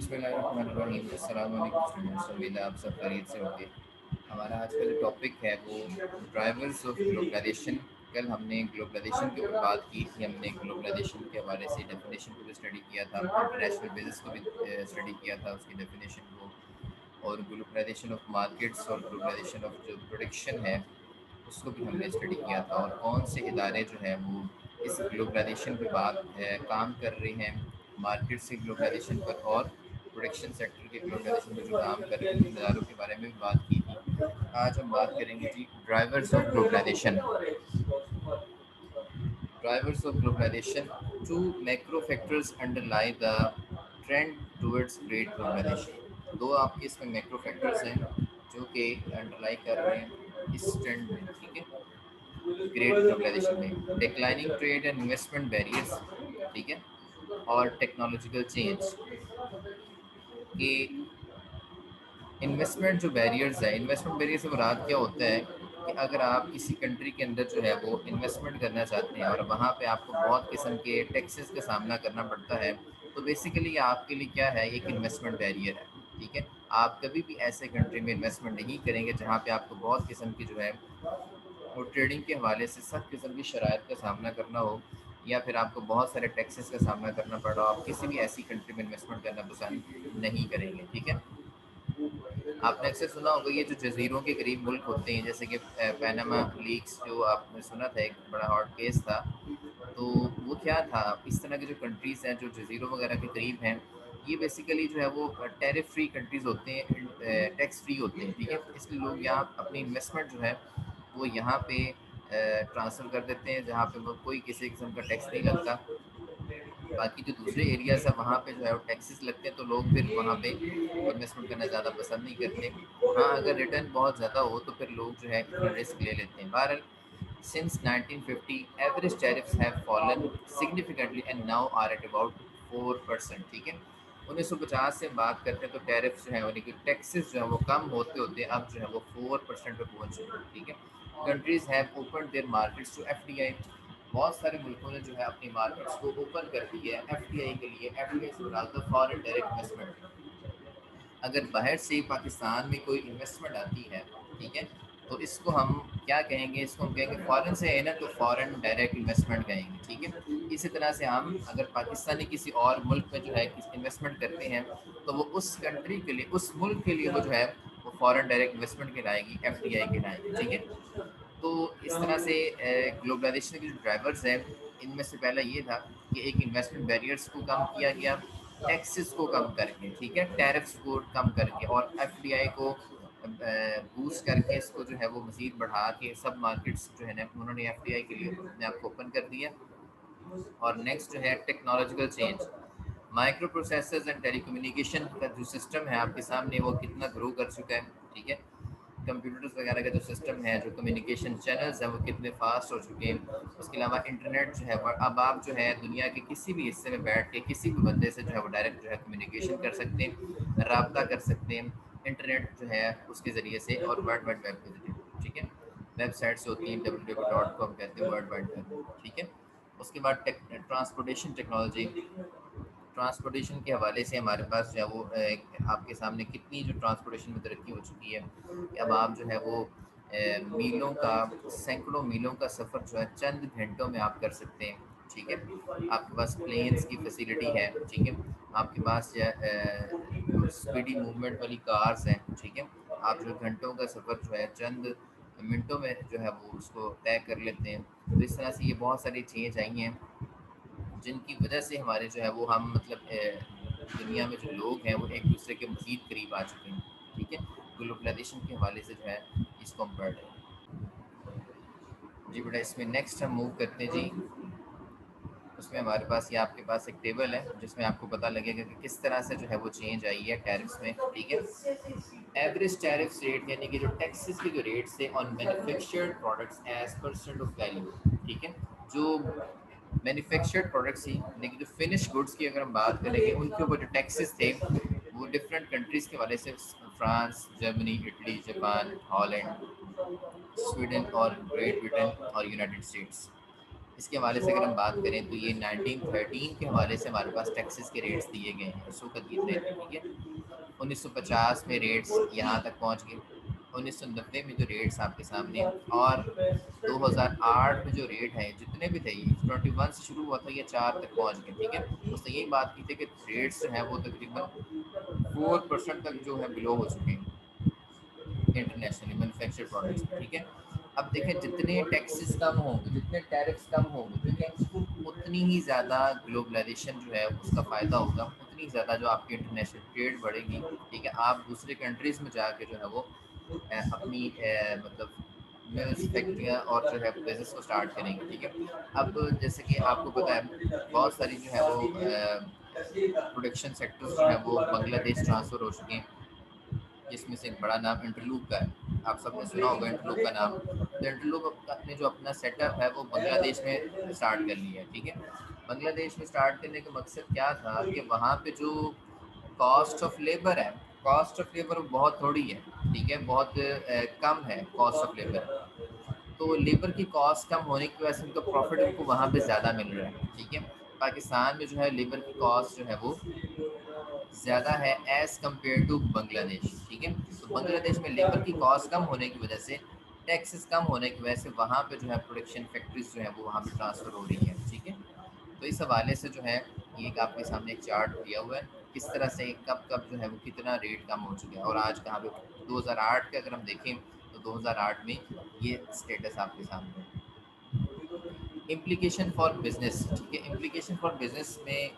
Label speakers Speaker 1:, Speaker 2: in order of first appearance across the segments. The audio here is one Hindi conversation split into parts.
Speaker 1: बिस्मिल्लाहिर्रहमानिर्रहीम। अस्सलाम वालेकुम स्टूडेंट्स, उम्मीद है आप सब खैरियत से होंगे। हमारा आज का जो टॉपिक है वो ड्राइवर्स ऑफ ग्लोबलाइजेशन। कल हमने ग्लोबलाइजेशन के ऊपर बात की थी। हमने ग्लोबलाइजेशन के हवाले से डेफिनेशन को भी स्टडी किया था, इंटरनेशनल बिजनेस को भी स्टडी किया था, उसकी डेफिनेशन को, और ग्लोबलाइजेशन ऑफ मार्केट्स और ग्लोबलाइजेशन ऑफ जो प्रोडक्शन है उसको भी हमने स्टडी किया था, और कौन से इदारे जो हैं वो इस ग्लोबलाइजेशन पे काम कर रहे हैं, मार्केट से ग्लोबलाइजेशन पर और प्रोडक्शन सेक्टर के ग्लोबलाइजेशन पर जो काम कर रहे हैं उन इदारों के बारे में भी बात की थी। आज हम बात करेंगे जी drivers of globalization. Drivers of globalization, two macro factors underlie the trend towards great globalization। दो आपके इसमें मैक्रो फैक्टर्स हैं जो कि अंडरलाई कर रहे हैं इस ट्रेंड में, ठीक है, ग्रेट ग्लोबलाइजेशन में। Declining trade and investment barriers, ठीक है, और टेक्नोलॉजिकल चेंज के इन्वेस्टमेंट जो बैरियर्स है, इन्वेस्टमेंट बैरियर से मुराद क्या होता है कि अगर आप किसी कंट्री के अंदर जो है वो इन्वेस्टमेंट करना चाहते हैं और वहाँ पे आपको बहुत किस्म के टैक्सेस का सामना करना पड़ता है, तो बेसिकली आपके लिए क्या है, एक इन्वेस्टमेंट बैरियर है, ठीक है। आप कभी भी ऐसे कंट्री में इन्वेस्टमेंट नहीं करेंगे जहाँ पे आपको बहुत किस्म की जो है वो ट्रेडिंग के हवाले से सख्त किस्म की शराइत का सामना करना हो, या फिर आपको बहुत सारे टैक्सेस का सामना करना पड़ा हो। आप किसी भी ऐसी कंट्री में इन्वेस्टमेंट करना पसंद नहीं करेंगे, ठीक है। आपने अक्सर सुना होगा ये जो जजीरों के करीब मुल्क होते हैं, जैसे कि पैनामा लीक्स जो आपने सुना था, एक बड़ा हॉट केस था। तो वो क्या था, इस तरह की जो कंट्रीज़ हैं जो जजीरों वगैरह के करीब हैं, ये बेसिकली जो है वो टैरिफ फ्री कंट्रीज़ होते हैं, टैक्स फ्री होते हैं, ठीक है। इसलिए लोग यहाँ अपनी इन्वेस्टमेंट जो है वो यहाँ पे ट्रांसफ़र कर देते हैं जहाँ पे वो कोई किसी किस्म का टैक्स नहीं लगता। बाकी जो दूसरे एरियाज है वहाँ पे जो है वो टैक्सेस लगते हैं, तो लोग फिर वहाँ पे इन्वेस्टमेंट करना ज़्यादा पसंद नहीं करते। हाँ, अगर रिटर्न बहुत ज़्यादा हो तो फिर लोग जो है इतना रिस्क ले लेते हैं। बहरहाल, since 1950 average tariffs have fallen significantly and now are at about 4%, ठीक है। 1950 से बात करते हैं तो टैरिफ्स जो है यानी कि टैक्सेस जो है वो कम होते होते अब जो है वो 4% पे पहुँच चुके हैं, ठीक है। Countries have open their markets to FDI। बहुत सारे मुल्कों ने जो है अपनी मार्केट्स को ओपन कर दी है FDI के लिए। FDI से मुराद फॉरेन डायरेक्ट इन्वेस्टमेंट। अगर बाहर से पाकिस्तान में कोई इन्वेस्टमेंट आती है, ठीक है, तो इसको हम क्या कहेंगे, इसको हम कहेंगे फॉरेन से है ना, तो फॉरेन डायरेक्ट इन्वेस्टमेंट कहेंगे, ठीक है। इसी तरह से हम अगर पाकिस्तानी किसी और मुल्क में जो है इन्वेस्टमेंट करते हैं, तो वो उस कंट्री के लिए, उस मुल्क के लिए वो जो है वो फॉरेन डायरेक्ट इन्वेस्टमेंट कहलाएगी, FDI कहलाएगी, ठीक है। तो इस तरह से ग्लोबलाइजेशन के जो ड्राइवर्स हैं, इनमें से पहला ये था कि एक इन्वेस्टमेंट बैरियर्स को कम किया गया, टैक्सेस को कम करके, ठीक है, टैरिफ्स को कम करके, और FDI को बूस्ट करके इसको जो है वो मज़ीद बढ़ा के सब मार्केट्स जो है ना उन्होंने FDI के लिए अपने आप को ओपन कर दिया। और नेक्स्ट जो है technological change. Micro processors and telecommunication का जो सिस्टम है आपके सामने वो कितना ग्रो कर चुका है, ठीक है। कंप्यूटर्स वगैरह का जो सिस्टम है, जो कम्युनिकेशन चैनल्स हैं वो कितने फास्ट हो चुके हैं। उसके अलावा इंटरनेट जो है अब आप जो है दुनिया के किसी भी हिस्से में बैठ के किसी भी बंदे से जो है वो डायरेक्ट जो है कम्युनिकेशन कर सकते हैं, रब्ता कर सकते हैं इंटरनेट जो है उसके ज़रिए से, और वर्ल्ड वाइड वेब के ज़रिए, ठीक है। वेबसाइट्स होती हैं www.com कहते हैं, वर्ल्ड वाइड वेब, ठीक है। उसके बाद ट्रांसपोर्टेशन टेक्नोलॉजी। ट्रांसपोर्टेशन के हवाले से हमारे पास जो है वो आपके सामने कितनी जो ट्रांसपोर्टेशन में तरक्की हो चुकी है कि अब आप जो है वो मीलों का, सैकड़ों मीलों का सफ़र जो है चंद घंटों में आप कर सकते हैं, ठीक है। आपके पास प्लेन्स की फैसिलिटी है, ठीक है। आपके पास स्पीडी मूवमेंट वाली कार्स हैं, ठीक है। आप जो घंटों का सफ़र जो है चंद मिनटों में जो है वो उसको तय कर लेते हैं। तो इस तरह से ये बहुत सारी चेंज आई हैं जिनकी वजह से हमारे जो है वो हम मतलब दुनिया में जो लोग हैं वो एक दूसरे के मज़ीद करीब आ चुके हैं, ठीक है। ग्लोबलाइजेशन के हवाले से जो है इसको हम पढ़ रहे हैं। जी बेटा, इसमें नेक्स्ट हम मूव करते हैं जी। उसमें हमारे पास ये आपके पास एक टेबल है जिसमें आपको पता लगेगा कि किस तरह से जो है वो चेंज आई है टैरिफ्स में, ठीक है। एवरेज टैरिफ रेट यानी कि जो टैक्सेस के जो रेट्स थे on manufactured products as percent of value, ठीक है। जो मैन्युफैक्चर्ड प्रोडक्ट्स थी, लेकिन जो फिनिश गुड्स की अगर हम बात करेंगे उनके ऊपर जो टैक्सेस थे वो डिफरेंट कंट्रीज़ के वाले से, France, Germany, Italy, Japan, Holland, Sweden और ग्रेट ब्रिटेन और यूनाइटेड स्टेट्स, इसके हवाले से अगर हम बात करें तो ये 1913 के हवाले से हमारे पास टैक्सेस के रेट्स दिए गए हैं, उस वक्त कितने थे, ठीक है। 1950 में रेट्स यहाँ तक पहुँच गए, 1990 में जो रेट्स आपके सामने, और 2008 में जो रेट है जितने भी थे, ये 21 से शुरू हुआ था, ये 4 तक पहुँच गए, ठीक है। उसने यही बात की थी कि रेट्स जो है वो तकरीबन 4% तक जो है बिलो हो चुके हैं इंटरनेशनली मैन्युफैक्चर्ड प्रोडक्ट्स, ठीक है। अब देखें जितने टैक्सेस कम होंगे, जितने टैरिफ्स कम होंगे, ठीक है, उतनी ही ज़्यादा ग्लोबलाइजेशन जो है उसका फ़ायदा होगा, उतनी ज़्यादा जो आपकी इंटरनेशनल ट्रेड बढ़ेगी, ठीक है। आप दूसरे कंट्रीज़ में जाके जो है वो अपनी मतलब मिल्स, फैक्ट्रियाँ और जो है बिजनेस को स्टार्ट करेंगे, ठीक है। अब जैसे कि आपको पता है बहुत सारी जो है वो प्रोडक्शन सेक्टर्स जो है वो बांग्लादेश ट्रांसफ़र हो चुके हैं, जिसमें से एक बड़ा नाम इंटरलूक का है। आप सबने सुना होगा इंटरलूक का नाम। तो इंटरलूक ने जो अपना सेटअप है वो बांग्लादेश में स्टार्ट कर लिया है, ठीक है। बांग्लादेश में स्टार्ट करने का मकसद क्या था कि वहाँ पे जो कॉस्ट ऑफ लेबर है, कॉस्ट ऑफ लेबर बहुत थोड़ी है, ठीक है, बहुत कम है कॉस्ट ऑफ लेबर। तो लेबर की कॉस्ट कम होने की वजह से उनका प्रॉफिट उनको वहाँ पे ज़्यादा मिल रहा है, ठीक है। पाकिस्तान में जो है लेबर की कॉस्ट जो है वो ज़्यादा है एज़ कम्पेयर टू बांग्लादेश, ठीक है। तो बांग्लादेश में लेबर की कॉस्ट कम होने की वजह से, टैक्सेस कम होने की वजह से वहाँ पे जो है प्रोडक्शन फैक्ट्रीज जो है वो वहाँ पे ट्रांसफ़र हो रही है, ठीक है। तो इस हवाले से जो है ये एक आपके सामने एक चार्ट दिया हुआ है, किस तरह से कब कब जो है वो कितना रेट कम हो चुका है और आज कहाँ पे। 2008 के अगर हम देखें तो 2008 में ये स्टेटस आपके सामने है। इम्प्लीकेशन फॉर बिजनेस, ठीक है। इम्प्लीकेशन फॉर बिजनेस में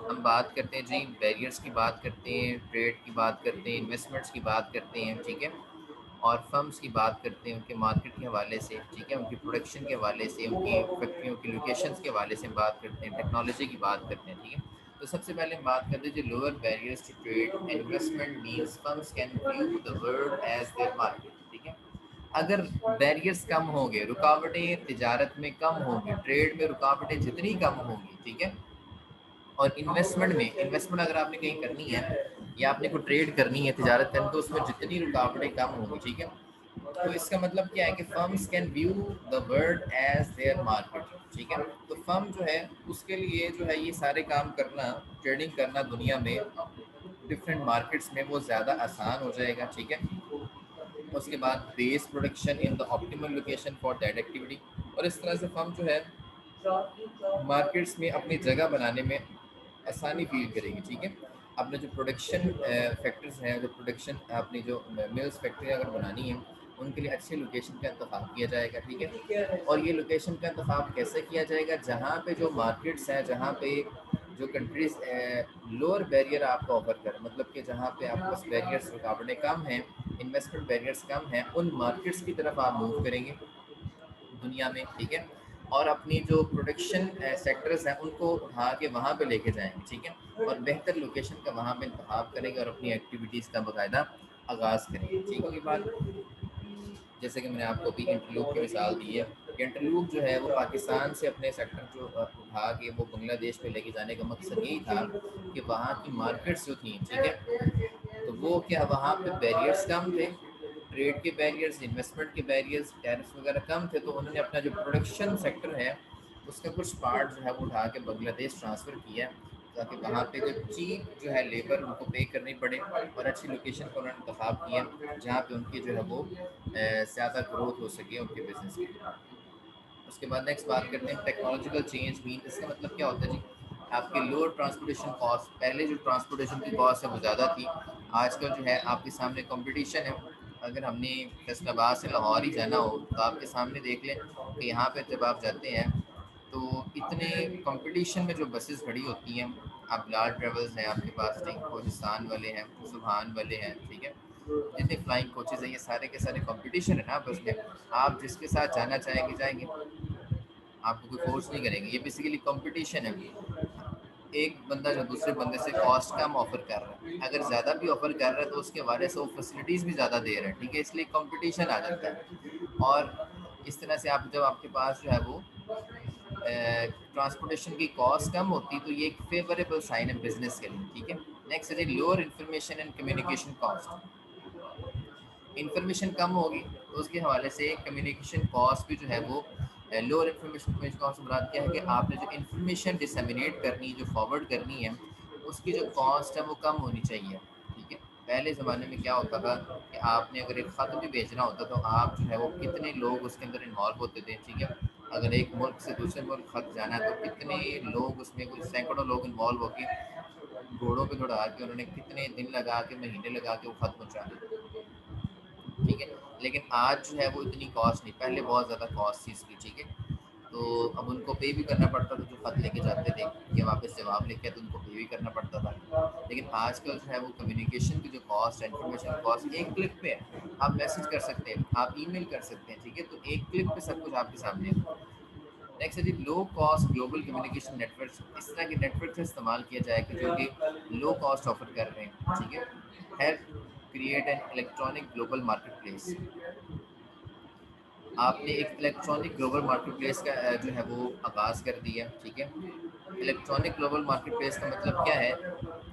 Speaker 1: हम बात करते हैं जी, बैरियर्स की बात करते हैं, ट्रेड की बात करते हैं, इन्वेस्टमेंट्स की बात करते हैं, ठीक है। और फर्म्स की बात करते हैं उनके मार्केट के हवाले से, ठीक है, उनकी प्रोडक्शन के हवाले से, उनकी फैक्ट्रियों की लोकेशंस के हवाले से हम बात करते हैं, टेक्नोलॉजी की बात करते हैं, ठीक है। तो सबसे पहले हम बात करते हैं जो lower barriers to trade investment means firms can view the world as their market, ठीक है। अगर बैरियर्स कम होंगे, रुकावटें तिजारत में कम होंगी, ट्रेड में रुकावटें जितनी कम होंगी, ठीक है। और इन्वेस्टमेंट में, इन्वेस्टमेंट अगर आपने कहीं करनी है या आपने कोई ट्रेड करनी है, तिजारत करनी, तो उसमें जितनी रुकावटें कम होंगी, ठीक है। तो इसका मतलब क्या है कि firms can view the world as their market, ठीक है। तो फर्म जो है उसके लिए जो है ये सारे काम करना, ट्रेडिंग करना दुनिया में डिफरेंट मार्केट्स में वो ज़्यादा आसान हो जाएगा, ठीक है। उसके बाद base production in the optimal location for that activity, और इस तरह से फर्म जो है मार्केट्स में अपनी जगह बनाने में आसानी फील करेगी, ठीक है। अपने जो प्रोडक्शन फैक्टर्स हैं, जो प्रोडक्शन अपनी जो मिल्स फैक्ट्री अगर बनानी है, उनके लिए अच्छे लोकेशन का इंतखाब किया जाएगा, ठीक है। और ये लोकेशन का इंतखाब कैसे किया जाएगा, जहाँ पे जो मार्केट्स हैं, जहाँ पे जो कंट्रीज लोअर बैरियर आपको ऑफर करें, मतलब कि जहाँ पे आपके पास बैरियर्स, रुकावटें कम हैं, इन्वेस्टमेंट बैरियर्स कम हैं, उन मार्केट्स की तरफ आप मूव करेंगे दुनिया में, ठीक है। और अपनी जो प्रोडक्शन सेक्टर्स हैं उनको उठा के वहाँ पे लेके जाएंगे, ठीक है। और बेहतर लोकेशन का वहाँ पे इंतखाब करेंगे और अपनी एक्टिविटीज़ का बाकायदा आगाज़ करेंगे, ठीक होगी बात। जैसे कि मैंने आपको अभी इंटरलूक की मिसाल दी है, इंटरलूक जो है वो पाकिस्तान से अपने सेक्टर जो उठा के वो बांग्लादेश में लेके जाने का मकसद यही था कि वहाँ की मार्केट्स जो थी, ठीक है, तो वो क्या वहाँ पे बैरियर्स कम थे, ट्रेड के बैरियर्स, इन्वेस्टमेंट के बैरियर्स, टैरिफ्स वगैरह कम थे, तो उन्होंने अपना जो प्रोडक्शन सेक्टर है उसका कुछ पार्ट जो है वो उठा के बांग्लादेश ट्रांसफ़र किया, ताकि वहाँ पे जो चीप जो है लेबर उनको पे करनी पड़े, और अच्छी लोकेशन का उन्होंने इंतखाब किया जहाँ पे उनकी जो है वो ज़्यादा ग्रोथ हो सके उनके बिजनेस की। उसके बाद नेक्स्ट बात करते हैं टेक्नोलॉजिकल चेंज मीन, इसका मतलब क्या होता है जी, आपके लोअर ट्रांसपोर्टेशन कॉस्ट, पहले जो ट्रांसपोर्टेशन की कॉस्ट है वो ज़्यादा थी, आजकल जो है आपके सामने कंपटीशन है। अगर हमने फैसलाबाद से लाहौर ही जाना हो तो आपके सामने देख लें कि यहाँ पे जब आप जाते हैं तो इतने कंपटीशन में जो बसेस खड़ी होती हैं, आप लाल ट्रेवल्स हैं आपके पास, ठीक, कोहिस्तान वाले हैं, सुबहान वाले हैं, ठीक है, जितने फ्लाइंग कोचेज़ हैं ये सारे के सारे कंपटीशन है ना बस में, आप जिसके साथ जाना चाहेंगे जाएंगे, आपको कोई फोर्स नहीं करेंगे, ये बेसिकली कंपटीशन है। एक बंदा जो दूसरे बंदे से कॉस्ट कम ऑफर कर रहा है, अगर ज़्यादा भी ऑफर कर रहा है तो उसके हवाले से वो फैसिलिटीज़ भी ज़्यादा दे रहा है, ठीक है, इसलिए कंपटीशन आ जाता है। और इस तरह से आप जब आपके पास जो है वो ट्रांसपोर्टेशन की कॉस्ट कम होती तो ये एक फेवरेबल साइन है बिजनेस के लिए, ठीक है। नेक्स्ट है lower information and communication cost, information कम होगी तो उसके हवाले से कम्युनिकेशन कॉस्ट भी जो है वो लोअर इन्फॉर्मेशन कम्युनिकेशन कॉस्ट से मुराद क्या है कि आपने जो इन्फॉर्मेशन डिसेमिनेट करनी है, जो फॉरवर्ड करनी है, उसकी जो कॉस्ट है वो कम होनी चाहिए, ठीक है। पहले ज़माने में क्या होता था कि आपने अगर एक ख़त भी भेजना होता तो आप जो है वो कितने लोग उसके अंदर इन्वॉल्व होते थे, ठीक है। अगर एक मुल्क से दूसरे मुल्क ख़त जाना है तो कितने लोग उसमें, कुछ सैकड़ों लोग इन्वॉल्व होके घोड़ों पे दौड़ा के उन्होंने कितने दिन लगा के, महीने लगा के वो ख़त पहुँचाने, ठीक है। लेकिन आज जो है वो इतनी कॉस्ट नहीं, पहले बहुत ज़्यादा कॉस्ट थी इसकी, ठीक है। तो अब उनको पे भी करना पड़ता था, जो खत लेके जाते थे या वापस जवाब लेके तो उनको पे भी करना पड़ता था। लेकिन आजकल जो है वो कम्युनिकेशन की जो कॉस्ट है, इन्फॉर्मेशन कॉस्ट, एक क्लिक पे है। आप मैसेज कर सकते हैं, आप ईमेल कर सकते हैं, ठीक है। तो एक क्लिक पे सब कुछ आपके सामने है। नेक्स्ट है जी low cost global communication network. इस तरह के नेटवर्क का इस्तेमाल किया जाए कि जो कि लो कॉस्ट ऑफर कर रहे हैं, ठीक है। Help create an electronic global market place. आपने एक इलेक्ट्रॉनिक ग्लोबल मार्केट प्लेस का जो है वो आगाज़ कर दिया, ठीक है। इलेक्ट्रॉनिक ग्लोबल मार्केट प्लेस का मतलब क्या है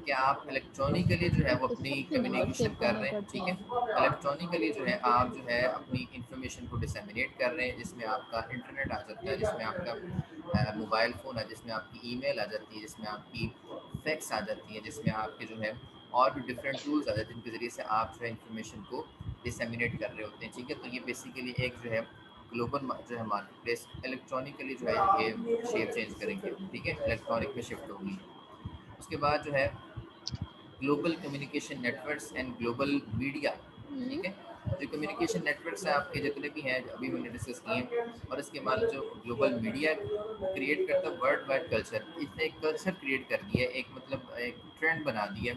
Speaker 1: कि आप इलेक्ट्रॉनिकली जो है वो अपनी
Speaker 2: इसको पिनकोड
Speaker 1: कम्युनिकेशन
Speaker 2: सेव
Speaker 1: कर
Speaker 2: करने
Speaker 1: रहे हैं,
Speaker 2: पड़ते
Speaker 1: ठीक
Speaker 2: हैं।
Speaker 1: है। इलेक्ट्रॉनिकली जो है आप जो है अपनी इंफॉर्मेशन को डिसेमिनेट कर रहे हैं, जिसमें आपका इंटरनेट आ जाता है, जिसमें आपका मोबाइल फ़ोन है, जिसमें आपकी ईमेल आ जाती है, जिसमें आपकी फैक्स आ जाती है, जिसमें आपके जो है और भी डिफरेंट टूल्स आ जाते हैं जिनके ज़रिए से आप जो है इंफॉर्मेशन को डिसेमिनेट कर रहे होते हैं, ठीक है। तो ये बेसिकली एक जो है ग्लोबल जो है मार्केट प्लेस इलेक्ट्रॉनिकली जो है ये शेप चेंज करेंगे, ठीक है, इलेक्ट्रॉनिक में शिफ्ट होगी। उसके बाद जो है global communication networks and global media,
Speaker 2: hmm.
Speaker 1: ठीक है। जो कम्युनिकेशन नेटवर्क्स हैं आपके जितने भी हैं, अभी मैंने डिस्कस किए हैं, और इसके बाद जो ग्लोबल मीडिया क्रिएट करता है वर्ल्ड वाइड कल्चर, इसने एक कल्चर क्रिएट कर दिया है, एक मतलब एक ट्रेंड बना दिया,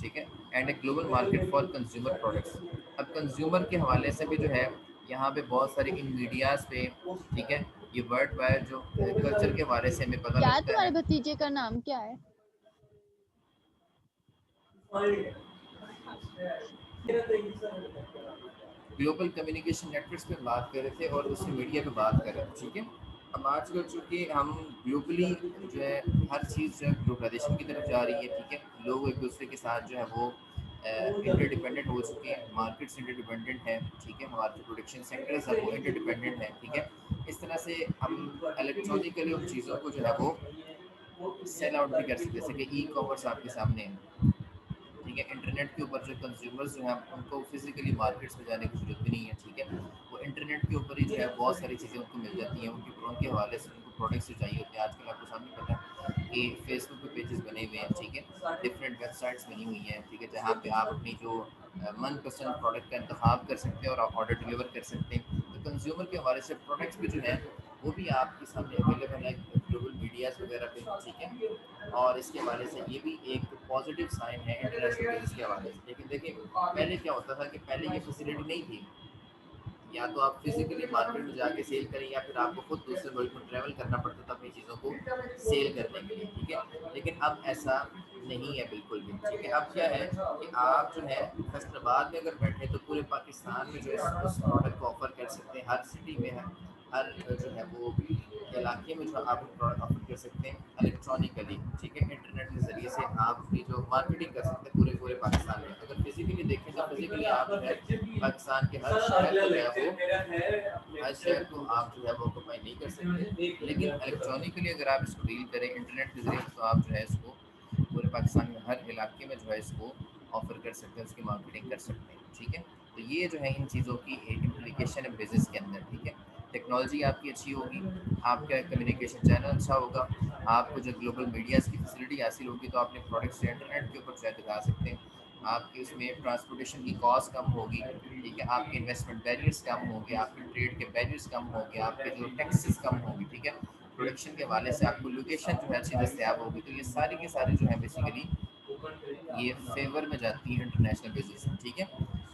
Speaker 1: ठीक है। And a global market for consumer products. अब कंज्यूमर के हवाले से भी जो है यहाँ पे बहुत सारे इन मीडियाज पे, ठीक है, ये वर्ल्ड वाइड जो कल्चर के हवाले से हमें पता
Speaker 2: यार
Speaker 1: लगता
Speaker 2: तुम्हारे
Speaker 1: है।
Speaker 2: भतीजे का नाम क्या है?
Speaker 1: ग्लोबल कम्युनिकेशन नेटवर्क्स पे बात कर रहे थे और दूसरी मीडिया पे बात कर रहे थे, ठीक है। अब आजकल चूँकि हम ग्लोबली जो है हर चीज़ जो है ग्लोबलाइजेशन की तरफ जा रही है, ठीक है। लोग एक दूसरे के साथ जो है वो इंटरडिपेंडेंट हो चुके हैं, मार्केट्स इंटरडिपेंडेंट हैं, ठीक है। हमारे जो प्रोडक्शन सेक्टर्स हैं वो इंटरडिपेंडेंट हैं, ठीक है। इस तरह से हम इलेक्ट्रॉनिकली उन चीज़ों को जो है वो सेल आउट भी कर सकते हैं, जैसे कि ई कॉमर्स आपके सामने है, ठीक है। इंटरनेट के ऊपर जो कंज्यूमर्स जो हैं उनको फिजिकली मार्केट्स में जाने की जरूरत भी नहीं है, ठीक है। वो इंटरनेट के ऊपर ही जो है बहुत सारी चीज़ें उनको मिल जाती हैं, उनके हवाले से उनको प्रोडक्ट्स जो चाहिए होते हैं। आजकल आपको सामने पता है कि फेसबुक पे पेजेस बने हुए हैं, ठीक है, डिफरेंट वेबसाइट्स बनी हुई हैं, ठीक है, जहाँ पे आप अपनी जो मनपसंद प्रोडक्ट का इंतखाब कर सकते हैं और आप ऑर्डर डिलीवर कर सकते हैं। तो कंज्यूमर के हवाले से प्रोडक्ट्स भी जो है वो भी आपके सामने अवेलेबल है ग्लोबल मीडियाज़ वगैरह पे, ठीक है। और इसके हवाले से ये भी एक पॉजिटिव साइन है इंटरनेशनल बिजनेस के हवाले से। लेकिन देखिए पहले क्या होता था कि पहले ये फैसिलिटी नहीं थी, या तो आप फिजिकली मार्केट में जाके सेल करें या फिर आपको खुद दूसरे मुल्क में ट्रैवल करना पड़ता था अपनी चीज़ों को सेल करने के लिए, ठीक है। लेकिन अब ऐसा नहीं है बिल्कुल भी, ठीक है। अब क्या है कि आप जो है फैसलाबाद में अगर बैठे तो पूरे पाकिस्तान में जो है उस प्रोडक्ट को ऑफर कर सकते हैं, हर सिटी में हर जो है वो इलाके में जो आप प्रोडक्ट ऑफर कर सकते हैं इलेक्ट्रॉनिकली, ठीक है। इंटरनेट के ज़रिए से आप अपनी जो मार्केटिंग कर सकते हैं पूरे पूरे पाकिस्तान में। अगर फिजिकली देखें तो फिजिकली आप जो है पाकिस्तान के हर शहर को जो है वो हर शहर को आप जो है वो ऑक्यूपाई नहीं कर सकते। लेकिन इलेक्ट्रॉनिकली अगर आप इसको डील करें इंटरनेट के ज़रिए तो आप जो है इसको पूरे पाकिस्तान में हर इलाके में जो है इसको ऑफर कर सकते हैं, उसकी मार्केटिंग कर सकते हैं, ठीक है। तो ये जो है इन चीज़ों की एक इम्प्लीकेशन है बिजनेस के अंदर, ठीक है। टेक्नोलॉजी आपकी अच्छी होगी, आपका कम्युनिकेशन चैनल अच्छा होगा, आपको जो ग्लोबल मीडियाज़ की फैसिलिटी हासिल होगी तो अपने प्रोडक्ट्स इंटरनेट के ऊपर जो है दिखा सकते हैं। आपके उसमें ट्रांसपोर्टेशन की कॉस्ट कम होगी, ठीक है। आपके इन्वेस्टमेंट बैरियर्स कम होंगे, आपके ट्रेड के बैरियर्स कम होंगे, आपके जो टैक्सेस कम होगी, ठीक है। प्रोडक्शन के हवाले से आपको लोकेशन जो है अच्छी दस्तियाब होगी। तो ये सारी की सारी जो है बेसिकली ये फेवर में जाती है इंटरनेशनल बिजनेस में, ठीक है।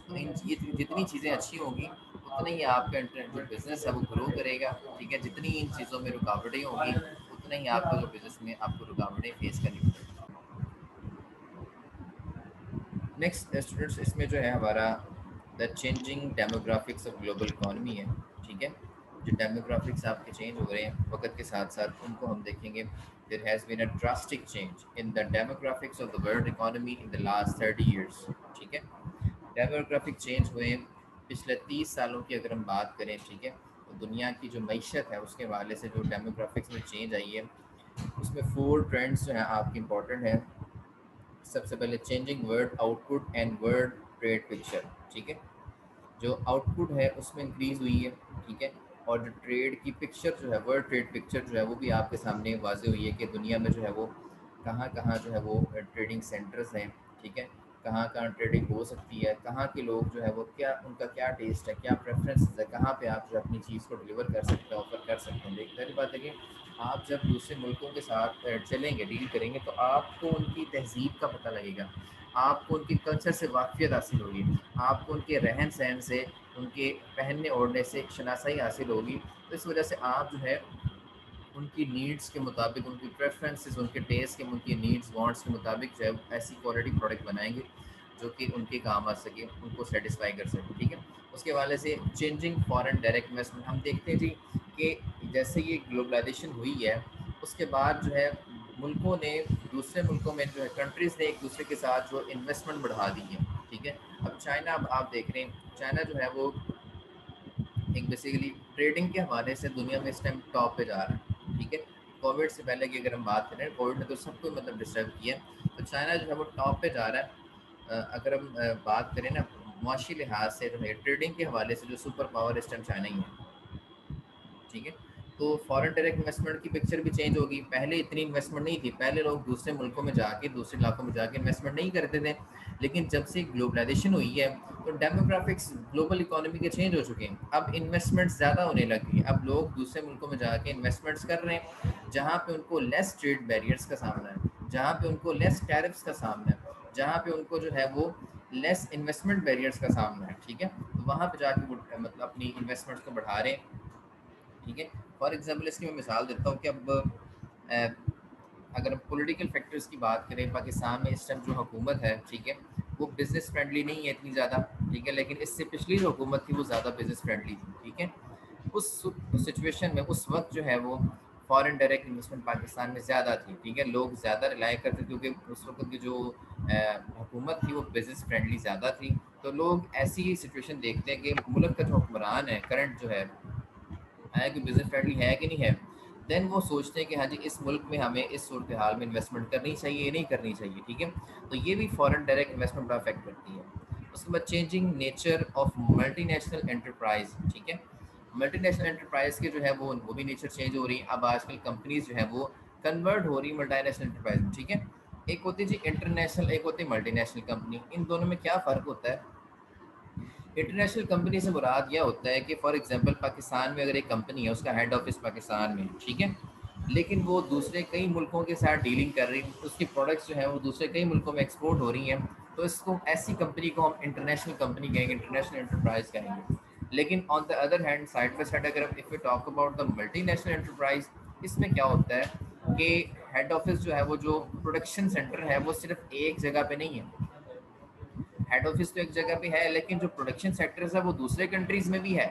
Speaker 1: तो इन ये जितनी चीज़ें अच्छी होंगी उतना ही आपका इंटर जो बिज़नेस है वो ग्रो करेगा, ठीक है। जितनी इन चीज़ों में रुकावटें होंगी उतना ही आपका जो बिज़नेस में आपको रुकावटें फेस करनी पड़ेगी। नेक्स्ट स्टूडेंट्स इसमें जो है हमारा the changing demographics of global economy है, ठीक है। जो डेमोग्राफिक्स आपके चेंज हो रहे हैं वक्त के साथ साथ उनको हम देखेंगे। There has been a drastic change in the demographics of the world economy in the last 30 years, ठीक है। डेमोग्राफिक चेंज हुए पिछले 30 सालों की अगर हम बात करें, ठीक है। दुनिया की जो मईशत है उसके हवाले से जो डेमोग्राफिक्स में चेंज आई है, उसमें 4 ट्रेंड्स जो हैं आपकी इंपॉर्टेंट हैं। सबसे पहले changing world output and world trade picture, ठीक है। जो आउटपुट है उसमें इंक्रीज़ हुई है, ठीक है। और जो ट्रेड की पिक्चर जो है, वर्ल्ड ट्रेड पिक्चर जो है वो भी आपके सामने वाज़ेह हुई है कि दुनिया में जो है वो कहाँ-कहाँ जो है वो ट्रेडिंग सेंटर्स हैं, ठीक है। कहाँ-कहाँ ट्रेडिंग हो सकती है, कहाँ के लोग जो है वो क्या उनका क्या टेस्ट है, क्या प्रेफ़रेंसेस है, कहाँ पे आप जो है अपनी चीज़ को डिलीवर कर सकते हैं, ऑफ़र कर सकते हैं। देखिए ज़ाहिर बात है कि आप जब दूसरे मुल्कों के साथ चलेंगे, डील करेंगे तो आपको उनकी तहज़ीब का पता लगेगा, आपको उनके कल्चर से वाक़फ़ियत हासिल होगी, आपको उनके रहन-सहन से, उनके पहनने ओढ़ने से शनासाई हासिल होगी। तो इस वजह से आप जो है उनकी नीड्स के मुताबिक, उनकी प्रेफ़रेंसेस, उनके टेस्ट के, उनकी नीड्स, वांट्स के मुताबिक जो है ऐसी क्वालिटी प्रोडक्ट बनाएँगे जो कि उनके काम आ सके, उनको सैटिस्फ़ाई कर सके, ठीक है। उसके हवाले से चेंजिंग फॉरेन डायरेक्ट इन्वेस्टमेंट हम देखते हैं जी कि जैसे ये ग्लोबलाइज़ेशन हुई है, उसके बाद जो है मुल्कों ने, दूसरे मुल्कों में जो है कंट्रीज़ ने एक दूसरे के साथ जो इन्वेस्टमेंट बढ़ा दी है, ठीक है। अब चाइना, अब आप देख रहे हैं चाइना जो है वो एक बेसिकली ट्रेडिंग के हवाले से दुनिया में इस टाइम टॉप पे जा रहा है, ठीक है। कोविड से पहले की अगर हम बात करें, कोविड ने तो सबको मतलब डिस्टर्ब किया, तो चाइना जो है वो टॉप पे जा रहा है। अगर हम बात करें ना मुआशी लिहाज से जो है ट्रेडिंग के हवाले से जो सुपर पावर इस टाइम चाइना ही है, ठीक है। तो फॉरेन डायरेक्ट इन्वेस्टमेंट की पिक्चर भी चेंज होगी। पहले इतनी इन्वेस्टमेंट नहीं थी, पहले लोग दूसरे मुल्कों में जाके, दूसरे इलाकों में जाके इन्वेस्टमेंट नहीं करते थे। लेकिन जब से ग्लोबलाइजेशन हुई है तो डेमोग्राफिक्स ग्लोबल इकोनॉमी के चेंज हो चुके हैं। अब इन्वेस्टमेंट्स ज़्यादा होने लगी हैं, अब लोग दूसरे मुल्कों में जाके इन्वेस्टमेंट्स कर रहे हैं जहाँ पे उनको लेस ट्रेड बैरियर्स का सामना है, जहाँ पे उनको लेस टैरिफ्स का सामना है, जहाँ पे उनको जो है वो लेस इन्वेस्टमेंट बैरियर्स का सामना है, ठीक है। तो वहाँ पे जाके वो मतलब अपनी इन्वेस्टमेंट्स को बढ़ा रहे हैं, ठीक है। फॉर एग्जांपल इसकी मैं मिसाल देता हूँ कि अब अगर हम पॉलिटिकल फैक्टर्स की बात करें, पाकिस्तान में इस टाइम जो हुकूमत है, ठीक है, वो बिज़नेस फ्रेंडली नहीं है इतनी ज़्यादा, ठीक है। लेकिन इससे पिछली जो हुकूमत थी वो ज़्यादा बिज़नेस फ्रेंडली थी, ठीक है। उस सिचुएशन में उस वक्त जो है वो फॉरेन डायरेक्ट इन्वेस्टमेंट पाकिस्तान में ज़्यादा थी, ठीक है। लोग ज़्यादा रिलाय करते क्योंकि उस वक्त की जो हुकूमत थी वो बिज़नेस फ्रेंडली ज़्यादा थी। तो लोग ऐसी सिचुएशन देखते हैं कि मुल्क का जो हुक्मरान है करंट जो है कि बिज़नेस फ्रेंडली है कि नहीं है, देन वो सोचते हैं कि हाँ जी इस मुल्क में हमें इस सूरत हाल में इन्वेस्टमेंट करनी चाहिए या नहीं करनी चाहिए, ठीक है। तो ये भी फॉरेन डायरेक्ट इन्वेस्टमेंट बड़ा अफेक्ट करती है। उसके बाद changing nature of multinational enterprise, ठीक है। मल्टीनेशनल एंटरप्राइज के जो है वो भी नेचर चेंज हो रही है। अब आजकल कंपनीज जो है वो कन्वर्ट हो रही है मल्टीनेशनल एंटरप्राइज में, ठीक है। एक होती है जी इंटरनेशनल, एक होती है मल्टीनेशनल कंपनी। इन दोनों में क्या फ़र्क होता है? इंटरनेशनल कंपनी से मुराद यह होता है कि फॉर एग्जांपल पाकिस्तान में अगर एक कंपनी है, उसका हेड ऑफिस पाकिस्तान में है, ठीक है। लेकिन वो दूसरे कई मुल्कों के साथ डीलिंग कर रही है, उसकी प्रोडक्ट्स जो है वो दूसरे कई मुल्कों में एक्सपोर्ट हो रही हैं, तो इसको, ऐसी कंपनी को हम इंटरनेशनल कंपनी कहेंगे, इंटरनेशनल एंटरप्राइज कहेंगे। लेकिन on the other hand, side by side, अगर if you talk about the multinational enterprise, इसमें क्या होता है कि हेड ऑफिस जो है वो, जो प्रोडक्शन सेंटर है वो सिर्फ एक जगह पे नहीं है। हेड ऑफिस तो एक जगह पे है लेकिन जो प्रोडक्शन सेक्टर्स है वो दूसरे कंट्रीज में भी है।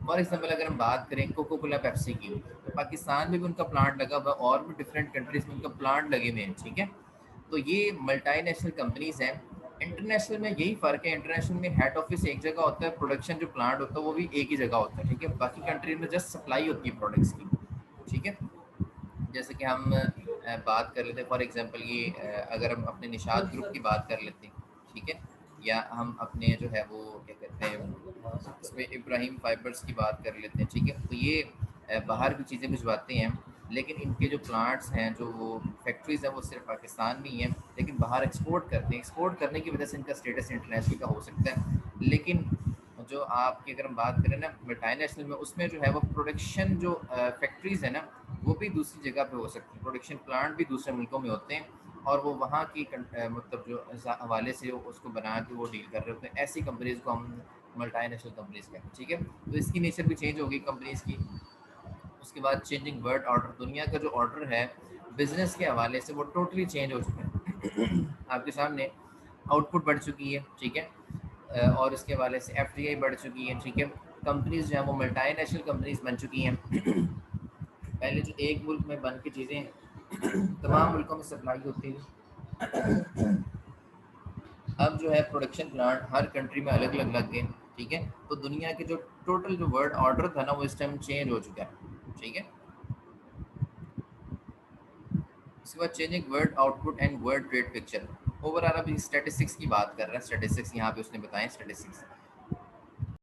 Speaker 1: फॉर एग्जांपल अगर हम बात करें कोको कोला पेप्सी की, तो पाकिस्तान में भी उनका प्लांट लगा हुआ है और भी डिफरेंट कंट्रीज में उनका प्लांट लगे हुए हैं, ठीक है। तो ये मल्टीनेशनल कंपनीज हैं। इंटरनेशनल में यही फ़र्क है, इंटरनेशनल में हेड ऑफिस एक जगह होता है, प्रोडक्शन जो प्लांट होता है वो भी एक ही जगह होता है, ठीक है। बाकी कंट्रीज में जस्ट सप्लाई होती है प्रोडक्ट्स की, ठीक है। जैसे कि हम बात कर लेते हैं फॉर एग्जांपल ये अगर हम अपने निशात ग्रुप की बात कर लेते हैं, ठीक है। या हम अपने जो है वो क्या कहते हैं इसमें इब्राहिम फाइबर्स की बात कर लेते हैं, ठीक है। तो ये बाहर भी चीज़ें भिजवाते हैं, लेकिन इनके जो प्लांट्स हैं, जो वो फैक्ट्रीज़ हैं, वो सिर्फ पाकिस्तान में ही हैं, लेकिन बाहर एक्सपोर्ट करते हैं। एक्सपोर्ट करने की वजह से इनका स्टेटस इंटरनेशनल का हो सकता है। लेकिन जो आपकी अगर हम बात करें ना मल्टीनेशनल में, उसमें जो है वो प्रोडक्शन जो फैक्ट्रीज़ है ना, वो भी दूसरी जगह पे हो सकती है, प्रोडक्शन प्लांट भी दूसरे मुल्कों में होते हैं और वो वहाँ की मतलब जो हवाले से उसको बना के वो डील कर रहे होते हैं। ऐसी कंपनीज़ को हम मल्टीनेशनल कंपनीज़ कहते हैं, ठीक है। तो इसकी नेचर भी चेंज होगी कंपनीज़ की। उसके बाद चेंजिंग वर्ल्ड ऑर्डर, दुनिया का जो ऑर्डर है बिजनेस के हवाले से वो टोटली चेंज हो चुका है। आपके सामने आउटपुट बढ़ चुकी है, ठीक है। और इसके हवाले से एफडीआई बढ़ चुकी है, ठीक है। कंपनीज जो है वो मल्टीनेशनल कंपनीज बन चुकी हैं। पहले जो एक मुल्क में बन के चीज़ें तमाम मुल्कों में सप्लाई होती थी, अब जो है प्रोडक्शन प्लांट हर कंट्री में अलग अलग लग गए, ठीक है। तो दुनिया के जो टोटल जो वर्ल्ड ऑर्डर था ना वो इस टाइम चेंज हो चुका है, ठीक है। इसके बाद changing world output and world trade picture. Overall अभी स्टैटिस्टिक्स की बात कर रहे हैं, स्टैटिस्टिक्स यहाँ पे उसने बताए स्टैटिस्टिक्स।